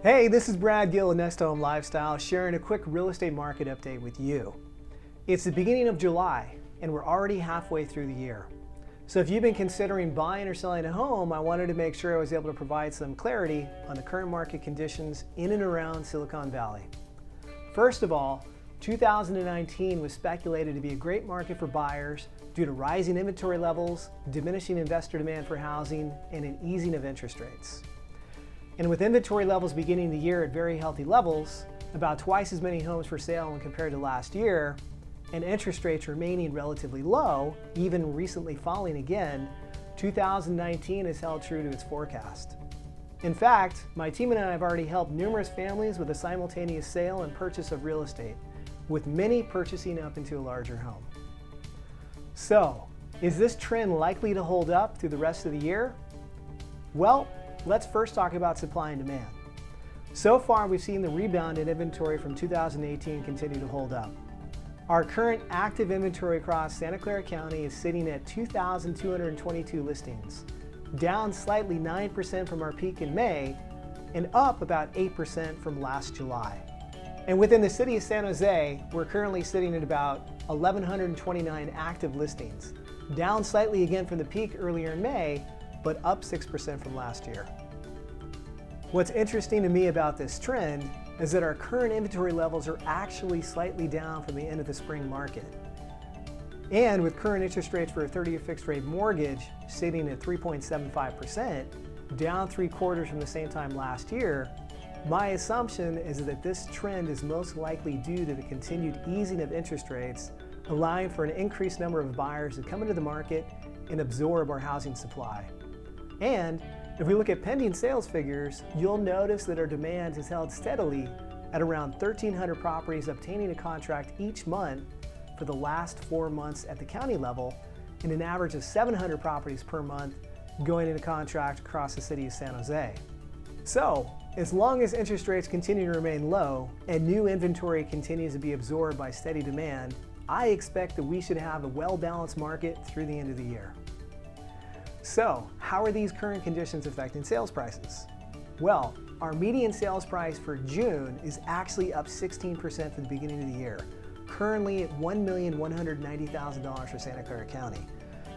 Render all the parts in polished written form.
Hey, this is Brad Gill of Nest Home Lifestyle sharing a quick real estate market update with you. It's the beginning of July and we're already halfway through the year. So if you've been considering buying or selling a home, I wanted to make sure I was able to provide some clarity on the current market conditions in and around Silicon Valley. First of all, 2019 was speculated to be a great market for buyers due to rising inventory levels, diminishing investor demand for housing, and an easing of interest rates. And with inventory levels beginning the year at very healthy levels, about twice as many homes for sale when compared to last year, and interest rates remaining relatively low, even recently falling again, 2019 has held true to its forecast. In fact, my team and I have already helped numerous families with a simultaneous sale and purchase of real estate, with many purchasing up into a larger home. So, is this trend likely to hold up through the rest of the year? Well, let's first talk about supply and demand. So far, we've seen the rebound in inventory from 2018 continue to hold up. Our current active inventory across Santa Clara County is sitting at 2,222 listings, down slightly 9% from our peak in May, and up about 8% from last July. And within the city of San Jose, we're currently sitting at about 1,129 active listings, down slightly again from the peak earlier in May, but up 6% from last year. What's interesting to me about this trend is that our current inventory levels are actually slightly down from the end of the spring market. And with current interest rates for a 30-year fixed rate mortgage sitting at 3.75%, down 3/4 from the same time last year, my assumption is that this trend is most likely due to the continued easing of interest rates, allowing for an increased number of buyers to come into the market and absorb our housing supply. And if we look at pending sales figures, you'll notice that our demand has held steadily at around 1,300 properties obtaining a contract each month for the last 4 months at the county level, and an average of 700 properties per month going into contract across the city of San Jose. So, as long as interest rates continue to remain low and new inventory continues to be absorbed by steady demand, I expect that we should have a well-balanced market through the end of the year. So, how are these current conditions affecting sales prices? Well, our median sales price for June is actually up 16% from the beginning of the year, currently at $1,190,000 for Santa Clara County.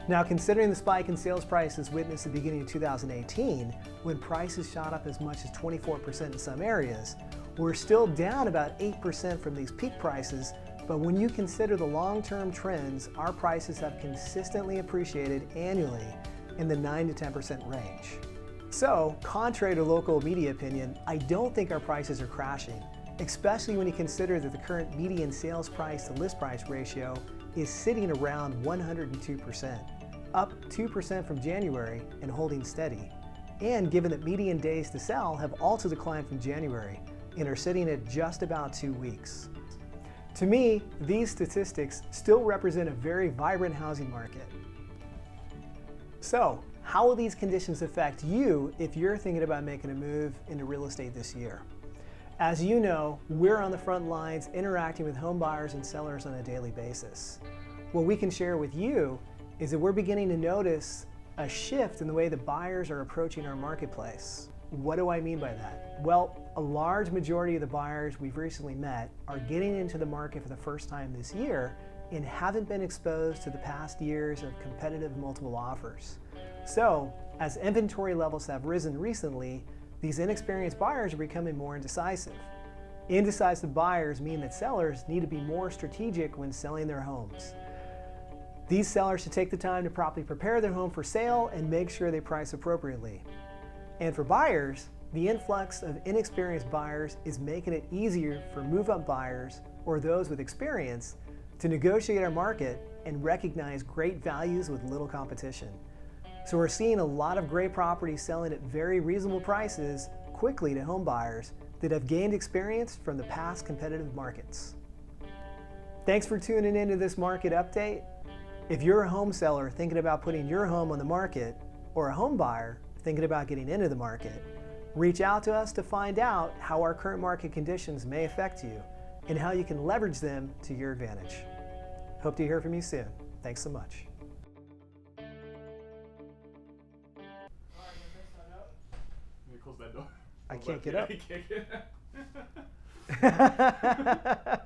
Now, considering the spike in sales prices witnessed at the beginning of 2018, when prices shot up as much as 24% in some areas, we're still down about 8% from these peak prices, but when you consider the long-term trends, our prices have consistently appreciated annually in the 9 to 10% range. So, contrary to local media opinion, I don't think our prices are crashing, especially when you consider that the current median sales price to list price ratio is sitting around 102%, up 2% from January and holding steady. And given that median days to sell have also declined from January and are sitting at just about 2 weeks. To me, these statistics still represent a very vibrant housing market. So, how will these conditions affect you if you're thinking about making a move into real estate this year? As you know, we're on the front lines interacting with home buyers and sellers on a daily basis. What we can share with you is that we're beginning to notice a shift in the way that buyers are approaching our marketplace. What do I mean by that? Well, a large majority of the buyers we've recently met are getting into the market for the first time this year and haven't been exposed to the past years of competitive multiple offers. So, as inventory levels have risen recently, these inexperienced buyers are becoming more indecisive. Indecisive buyers mean that sellers need to be more strategic when selling their homes. These sellers should take the time to properly prepare their home for sale and make sure they price appropriately. And for buyers, the influx of inexperienced buyers is making it easier for move-up buyers or those with experience to negotiate our market and recognize great values with little competition. So we're seeing a lot of great properties selling at very reasonable prices quickly to home buyers that have gained experience from the past competitive markets. Thanks for tuning into this market update. If you're a home seller thinking about putting your home on the market, or a home buyer thinking about getting into the market, reach out to us to find out how our current market conditions may affect you and how you can leverage them to your advantage. Hope to hear from you soon. Thanks so much. Close that door. I can't get up. I can't get up.